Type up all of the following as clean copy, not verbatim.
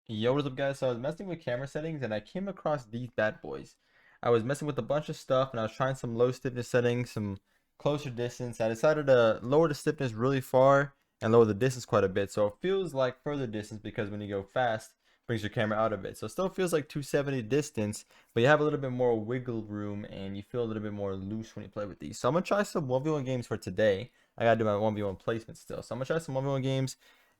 Yo, what's up, guys? So I was messing with camera settings and I came across these bad boys. I was messing with a bunch of stuff and I was trying some low stiffness settings, some closer distance. I decided to lower the stiffness really far and lower the distance quite a bit. So it feels like further distance because when you go fast, it brings your camera out a bit. So it still feels like 270 distance, but you have a little bit more wiggle room and you feel a little bit more loose when you play with these. So I'm gonna try some 1v1 games for today. I gotta do my 1v1 placement still. So I'm gonna try some 1v1 games.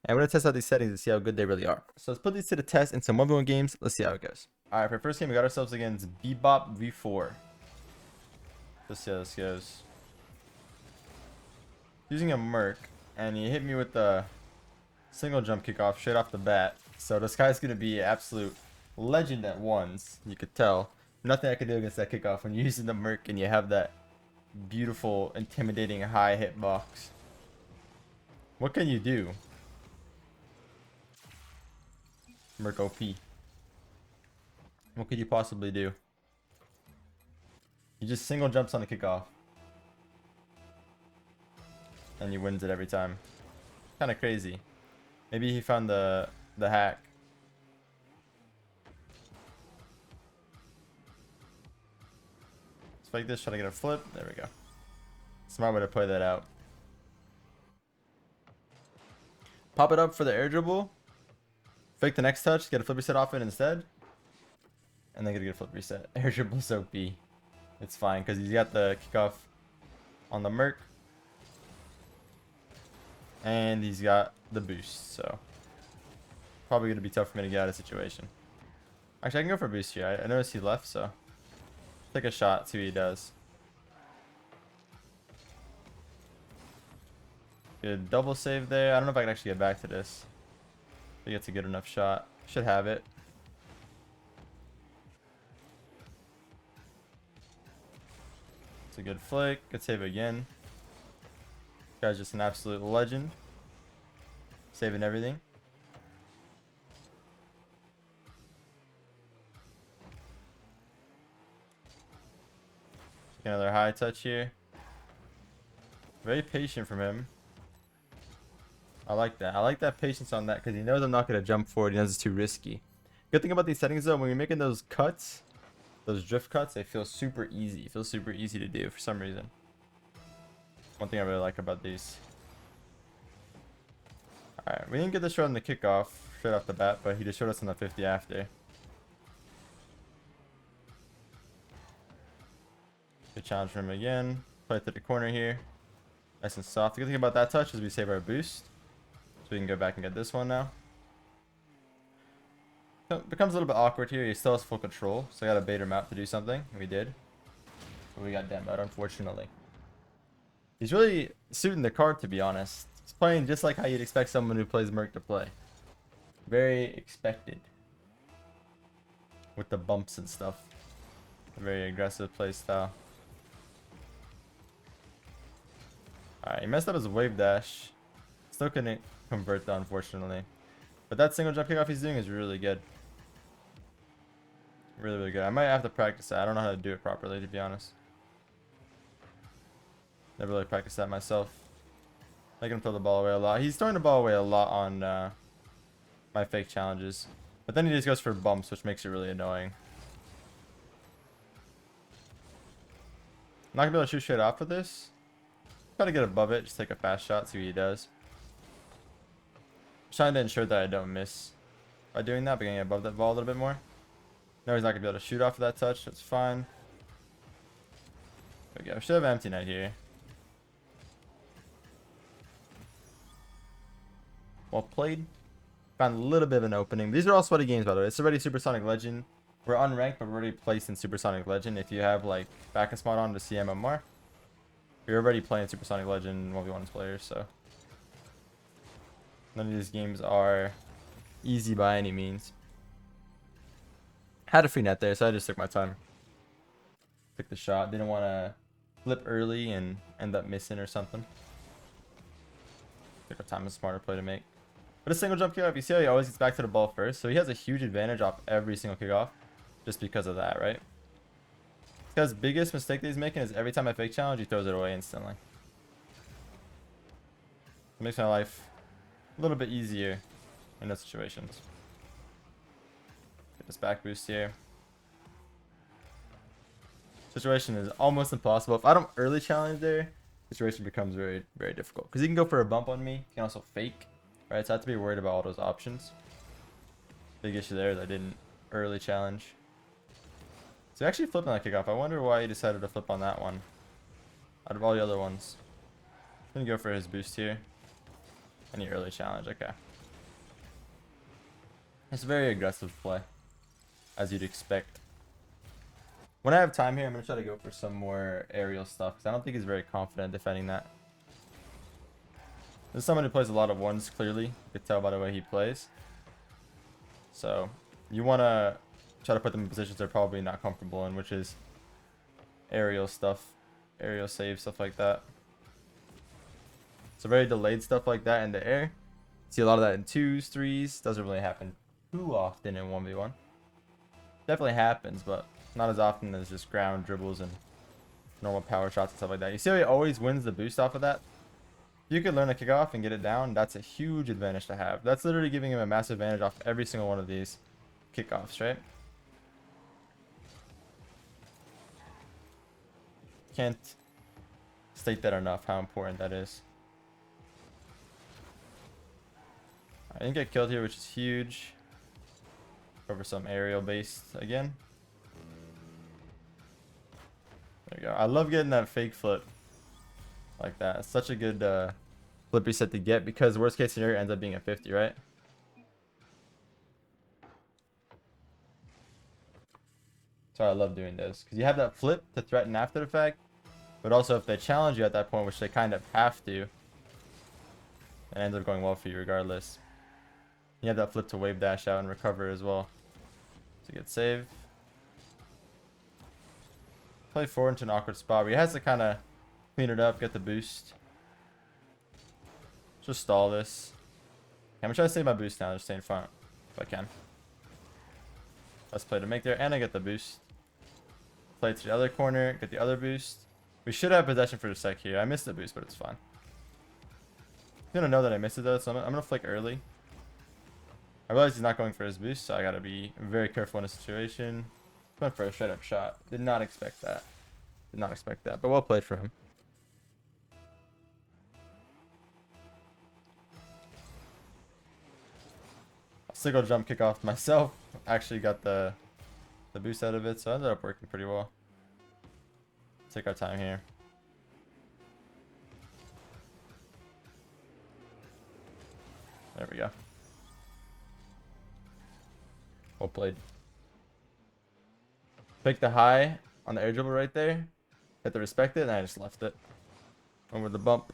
And we're going to test out these settings to see how good they really are. So let's put these to the test in some 1v1 games. Let's see how it goes. Alright, for our first game, we got ourselves against Bebop V4. Let's see how this goes. Using a Merc, and he hit me with the single jump kickoff straight off the bat. So this guy's going to be absolute legend at ones. You could tell. Nothing I could do against that kickoff when you're using the Merc and you have that beautiful, intimidating high hitbox. What can you do? Merc OP. What could you possibly do? He just single jumps on the kickoff. And he wins it every time. Kind of crazy. Maybe he found the hack. Let's fake this, try to get a flip. There we go. Smart way to play that out. Pop it up for the air dribble. Fake the next touch, get a flip reset off it instead. And then get a flip reset. Air dribble is OP. It's fine because he's got the kickoff on the Merc. And he's got the boost, so probably going to be tough for me to get out of the situation. Actually, I can go for a boost here. I noticed he left, so take a shot, see what he does. Good double save there. I don't know if I can actually get back to this. I think it's a good enough shot. Should have it. It's a good flick. Good save again. Guy's just an absolute legend. Saving everything. Take another high touch here. Very patient from him. I like that. I like that patience on that because he knows I'm not going to jump forward. He knows it's too risky. Good thing about these settings though, when you're making those cuts, those drift cuts, they feel super easy. It feels super easy to do for some reason. One thing I really like about these. Alright, we didn't get this right on the kickoff, straight off the bat, but he just showed us on the 50 after. Good challenge for him again. Play it to the corner here. Nice and soft. The good thing about that touch is we save our boost. So we can go back and get this one now. It becomes a little bit awkward here. He still has full control. So I got to bait him out to do something. And we did. But we got demoed, unfortunately. He's really suiting the card, to be honest. He's playing just like how you'd expect someone who plays Merc to play. Very expected. With the bumps and stuff. A very aggressive play style. Alright, he messed up his wave dash. Still couldn't convert though, unfortunately. But that single jump kickoff he's doing is really good. Really, really good. I might have to practice that. I don't know how to do it properly, to be honest. Never really practiced that myself. I can throw the ball away a lot. He's throwing the ball away a lot on my fake challenges. But then he just goes for bumps, which makes it really annoying. I'm not going to be able to shoot straight off of this. Try to get above it. Just take a fast shot, see what he does. Trying to ensure that I don't miss by doing that, but getting above that ball a little bit more. No, he's not gonna be able to shoot off of that touch. That's fine. There we go. Should have an empty net here. Well played. Found a little bit of an opening. These are all sweaty games, by the way. It's already Supersonic Legend. We're unranked, but we're already placed in Supersonic Legend. If you have like backup spot on to see MMR, you're already playing Supersonic Legend 1v1 players, so. None of these games are easy by any means. Had a free net there, so I just took my time. Took the shot. Didn't want to flip early and end up missing or something. Took our time, a smarter play to make. But a single jump kickoff, you see how he always gets back to the ball first? So he has a huge advantage off every single kickoff just because of that, right? This guy's biggest mistake that he's making is every time I fake challenge, he throws it away instantly. It makes my life a little bit easier in those situations. This back boost here. Situation is almost impossible. If I don't early challenge there, situation becomes very, very difficult. Because he can go for a bump on me. He can also fake. Right, so I have to be worried about all those options. Big issue there is I didn't early challenge. So he actually flipped on that kickoff. I wonder why he decided to flip on that one. Out of all the other ones. Gonna go for his boost here. Any early challenge, okay. It's a very aggressive play, as you'd expect. When I have time here, I'm gonna try to go for some more aerial stuff, because I don't think he's very confident defending that. There's someone who plays a lot of ones, clearly. You could tell by the way he plays. So, you want to try to put them in positions they're probably not comfortable in, which is aerial stuff, aerial save, stuff like that. So very delayed stuff like that in the air. See a lot of that in 2s, 3s. Doesn't really happen too often in 1v1. Definitely happens, but not as often as just ground dribbles and normal power shots and stuff like that. You see how he always wins the boost off of that? If you could learn to kick off and get it down, that's a huge advantage to have. That's literally giving him a massive advantage off every single one of these kickoffs, right? Can't state that enough, how important that is. I didn't get killed here, which is huge. Over some aerial based again. There we go. I love getting that fake flip like that. It's such a good flip reset to get, because worst case scenario ends up being a 50, right? So I love doing this, because you have that flip to threaten after the fact, but also if they challenge you at that point, which they kind of have to, it ends up going well for you regardless. You have that flip to wave dash out and recover as well. To get save. Play forward into an awkward spot where he has to kind of clean it up, get the boost. Just stall this. Okay, I'm gonna try to save my boost now, just stay in front if I can. Let's play to make there, and I get the boost. Play to the other corner, get the other boost. We should have possession for a sec here. I missed the boost, but it's fine. He's gonna know that I missed it though, so I'm gonna flick early. I realize he's not going for his boost, so I gotta be very careful in this situation. Went for a straight up shot. Did not expect that. Did not expect that, but well played for him. Single jump kick off myself. Actually got the boost out of it, so it ended up working pretty well. Take our time here. There we go. Well played. Pick the high on the air dribble right there. Had to respect it, and I just left it. Went with the bump.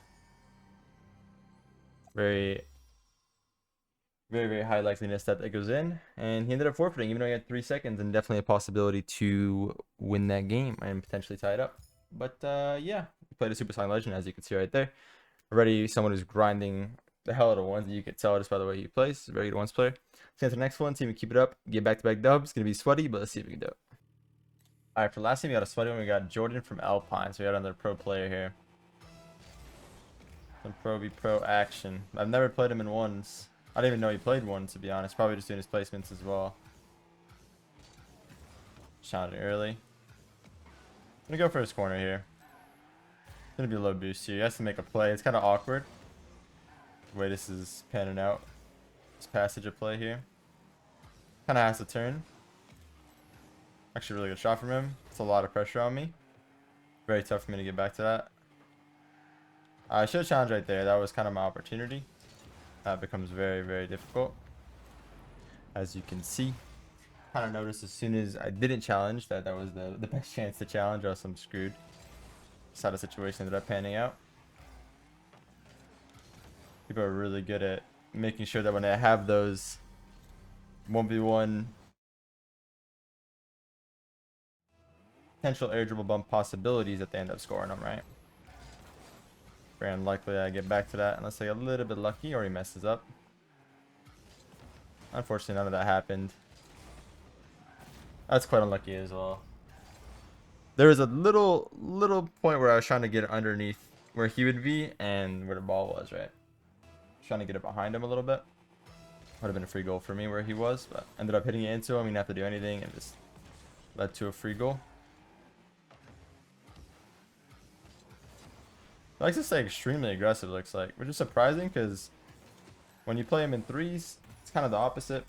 Very, very high likeliness that goes in. And he ended up forfeiting, even though he had 3 seconds, and definitely a possibility to win that game and potentially tie it up. But yeah, he played a Super Saiyan Legend, as you can see right there. Already someone who's grinding the hell out of ones, and you can tell just by the way he plays. Very good ones player. Let's get to the next one, see if we can keep it up. Get back-to-back dubs. It's going to be sweaty, but let's see if we can do it. Alright, for last team we got a sweaty one. We got Jordan from Alpine, so we got another pro player here. Some Pro v Pro action. I've never played him in ones. I didn't even know he played one, to be honest. Probably just doing his placements as well. Shot it early. I'm gonna go for his corner here. It's gonna be a low boost here. He has to make a play. It's kind of awkward the way this is panning out. This passage of play here. Kind of has to turn. Actually, really good shot from him. It's a lot of pressure on me. Very tough for me to get back to that. I should have challenged right there. That was kind of my opportunity. That becomes very difficult. As you can see. Kind of noticed as soon as I didn't challenge that was the best chance to challenge, or else I'm screwed. Just how the situation ended up panning out. People are really good at making sure that when they have those 1v1 potential air dribble bump possibilities, that they end up scoring them, right? Very unlikely I get back to that unless I get a little bit lucky or he messes up. Unfortunately, none of that happened. That's quite unlucky as well. There was a little point where I was trying to get it underneath where he would be and where the ball was, right? Trying to get it behind him a little bit. Would have been a free goal for me where he was, but ended up hitting it into him. He didn't have to do anything, and just led to a free goal. He likes to stay extremely aggressive, looks like, which is surprising because when you play him in threes, it's kind of the opposite.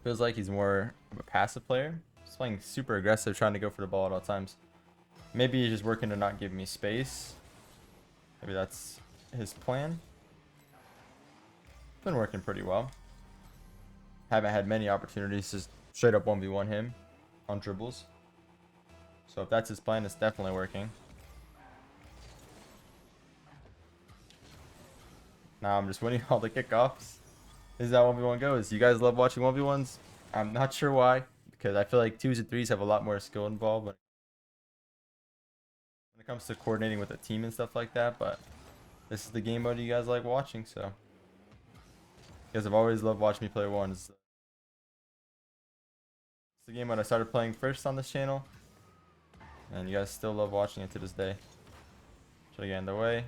Feels like he's more of a passive player. He's playing super aggressive, trying to go for the ball at all times. Maybe he's just working to not give me space. Maybe that's his plan. Been working pretty well. Haven't had many opportunities to straight up 1v1 him on dribbles. So if that's his plan, it's definitely working. Now I'm just winning all the kickoffs. This is how 1v1 goes. You guys love watching 1v1s? I'm not sure why, because I feel like 2s and 3s have a lot more skill involved when it comes to coordinating with a team and stuff like that. But this is the game mode you guys like watching, so you guys have always loved watching me play 1s. It's the game mode I started playing first on this channel, and you guys still love watching it to this day. Try to get in the way.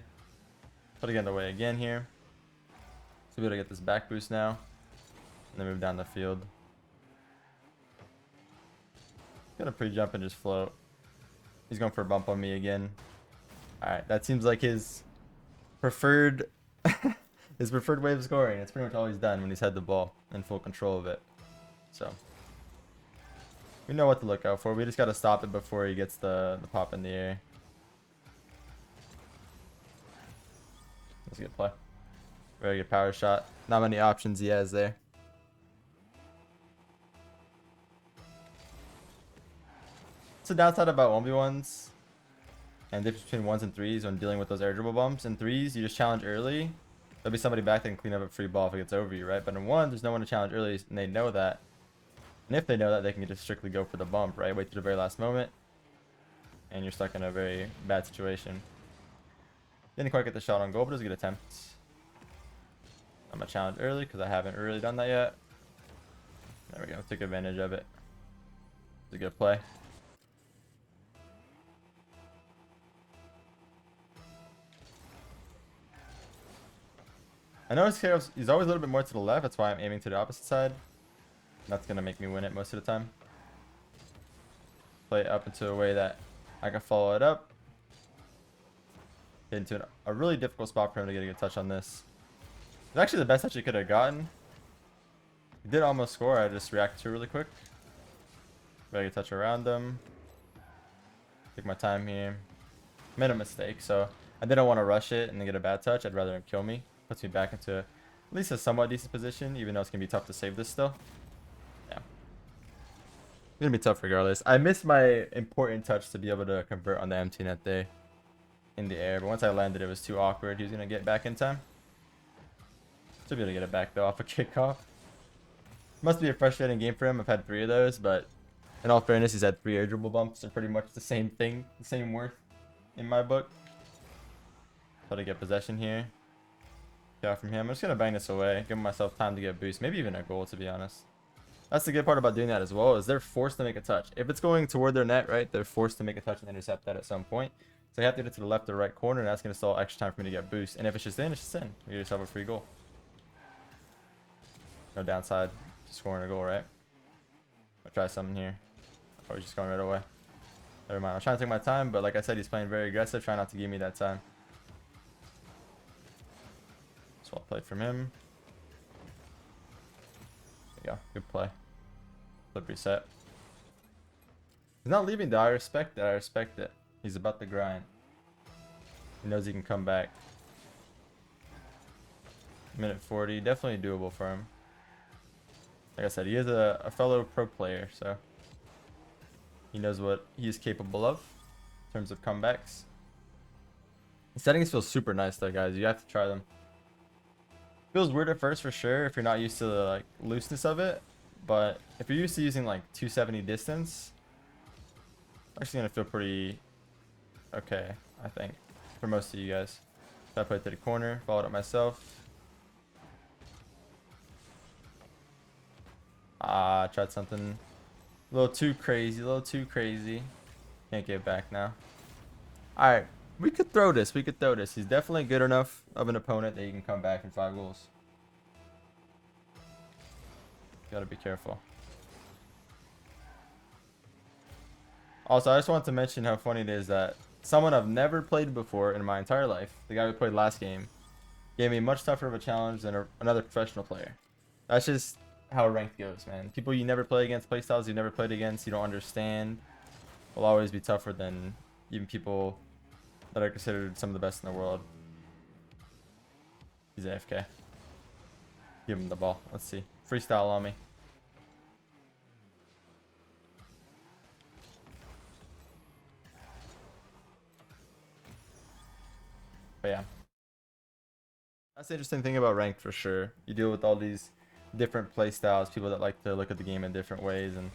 Try to get in the way again here. So we gotta get this back boost now, and then move down the field. Gonna pre-jump and just float. He's going for a bump on me again. Alright, that seems like his preferred his preferred way of scoring. It's pretty much all he's done when he's had the ball in full control of it. So we know what to look out for. We just gotta stop it before he gets the pop in the air. That's a good play. Very good power shot. Not many options he has there. It's the downside about 1v1s and the difference between 1s and 3s when dealing with those air dribble bumps. In 3s, you just challenge early. There'll be somebody back that can clean up a free ball if it gets over you, right? But in 1, there's no one to challenge early, and they know that. And if they know that, they can just strictly go for the bump, right? Wait to the very last moment, and you're stuck in a very bad situation. Didn't quite get the shot on goal, but it was a good attempt. I'm going to challenge early because I haven't really done that yet. There we go. Took advantage of it. It's a good play. I noticed he's always a little bit more to the left. That's why I'm aiming to the opposite side. That's going to make me win it most of the time. Play it up into a way that I can follow it up. Get into a really difficult spot for him to get a good touch on this. It's actually the best touch he could have gotten. He did almost score. I just reacted to it really quick. Very good touch around him. Take my time here. Made a mistake, so I didn't want to rush it and then get a bad touch. I'd rather him kill me. Puts me back into at least a somewhat decent position, even though it's going to be tough to save this still. Yeah. It's going to be tough regardless. I missed my important touch to be able to convert on the empty net there in the air. But once I landed, it was too awkward. He was going to get back in time. Still be able to get it back though off a kickoff. Must be a frustrating game for him. I've had 3 of those, but in all fairness, he's had 3 air dribble bumps. They're pretty much the same thing, the same worth in my book. Try to get possession here. Get from him. I'm just gonna bang this away, give myself time to get a boost, maybe even a goal, to be honest. That's the good part about doing that as well, is they're forced to make a touch. If it's going toward their net, right, they're forced to make a touch and intercept that at some point. So you have to get it to the left or right corner, and that's gonna stall extra time for me to get boost. And if it's just in, it's just in. You just have a free goal. No downside to scoring a goal, right? I'll try something here. Oh, he's just going right away. Never mind. I'm trying to take my time, but like I said, he's playing very aggressive. Try not to give me that time. So I'll play from him. There you go. Good play. Flip reset. He's not leaving though. I respect it. I respect it. He's about to grind. He knows he can come back. Minute 40. Definitely doable for him. Like I said, he is a fellow pro player, so he knows what he's capable of in terms of comebacks. The settings feel super nice though, guys. You have to try them. Feels weird at first for sure if you're not used to the like looseness of it, but if you're used to using like 270 distance, it's actually gonna feel pretty okay, I think, for most of you guys. So I played to the corner, followed up myself. Tried something a little too crazy, a little too crazy. Can't get back now. Alright, we could throw this. We could throw this. He's definitely good enough of an opponent that he can come back in 5 goals. Gotta be careful. Also, I just wanted to mention how funny it is that someone I've never played before in my entire life, the guy who played last game, gave me much tougher of a challenge than another professional player. That's just how ranked goes, man. People you never play against, playstyles you never played against, you don't understand, will always be tougher than even people that are considered some of the best in the world. He's AFK. Give him the ball. Let's see. Freestyle on me. But yeah. That's the interesting thing about ranked for sure. You deal with all these different play styles, people that like to look at the game in different ways, and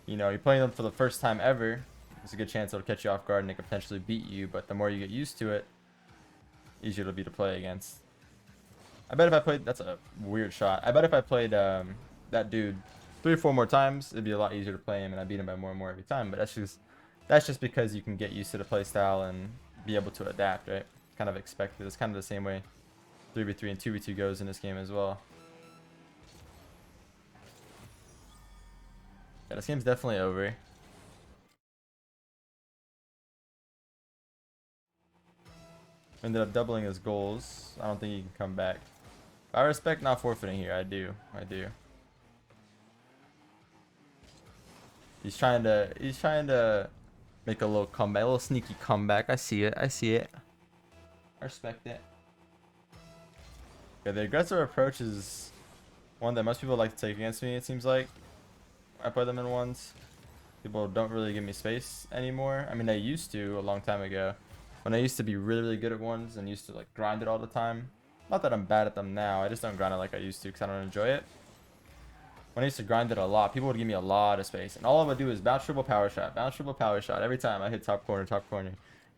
you know, you're playing them for the first time ever. There's a good chance it'll catch you off guard and they can potentially beat you, but the more you get used to it, easier it'll be to play against. I bet if I played, that's a weird shot. I bet if I played that dude 3 or 4 more times, it'd be a lot easier to play him, and I beat him by more and more every time. But that's just because you can get used to the play style and be able to adapt, right? Kind of expected. It's kind of the same way 3v3 and 2v2 goes in this game as well. Yeah, this game's definitely over. Ended up doubling his goals. I don't think he can come back. I respect not forfeiting here. I do. He's trying to make a little comeback, a little sneaky comeback. I see it. I respect it. Yeah, the aggressive approach is one that most people like to take against me, it seems like. I play them in ones. People don't really give me space anymore. I mean, they used to a long time ago. When I used to be really good at ones and used to like grind it all the time. Not that I'm bad at them now, I just don't grind it like I used to because I don't enjoy it. When I used to grind it a lot, people would give me a lot of space, and all I would do is bounce, dribble, power shot every time I hit top corner,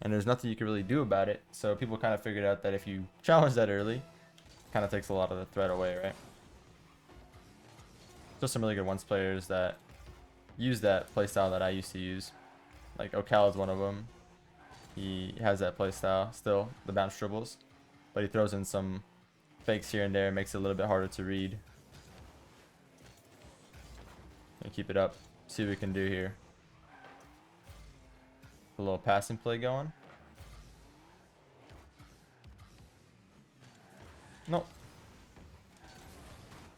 and there's nothing you can really do about it. So people kind of figured out that if you challenge that early, kind of takes a lot of the threat away, right? Just some really good ones players that use that playstyle that I used to use. Like Ocal is one of them. He has that playstyle still, the bounce dribbles, but he throws in some fakes here and there, makes it a little bit harder to read. And keep it up. See what we can do here. A little passing play going. No.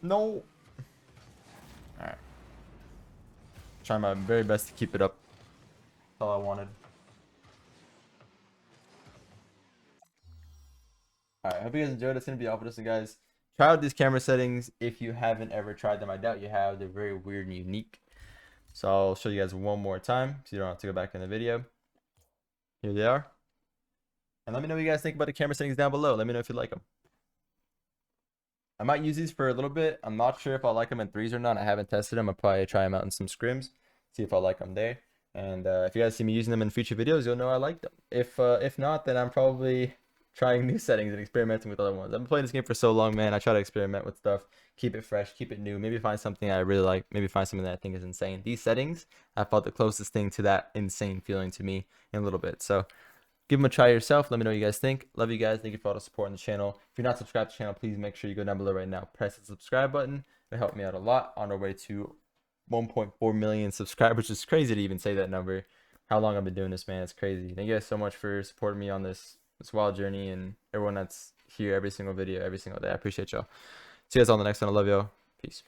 No. Alright. Trying my very best to keep it up. That's all I wanted. Alright, hope you guys enjoyed. It's going to be all for this, guys. Try out these camera settings if you haven't ever tried them. I doubt you have. They're very weird and unique. So I'll show you guys one more time so you don't have to go back in the video. Here they are. And let me know what you guys think about the camera settings down below. Let me know if you like them. I might use these for a little bit. I'm not sure if I like them in 3s or not. I haven't tested them. I'll probably try them out in some scrims. See if I like them there. And if you guys see me using them in future videos, you'll know I like them. If not, then I'm probably trying new settings and experimenting with other ones. I've been playing this game for so long, man. I try to experiment with stuff, keep it fresh, keep it new, maybe find something I really like, maybe find something that I think is insane. These settings, I felt the closest thing to that insane feeling to me in a little bit. So give them a try yourself. Let me know what you guys think. Love you guys. Thank you for all the support on the channel. If you're not subscribed to the channel, please make sure you go down below right now. Press the subscribe button. It helped me out a lot on our way to 1.4 million subscribers, which is crazy to even say that number. How long I've been doing this, man. It's crazy. Thank you guys so much for supporting me on this wild journey, and everyone that's here every single video, every single day. I appreciate y'all. See you guys on the next one. I love y'all. Peace.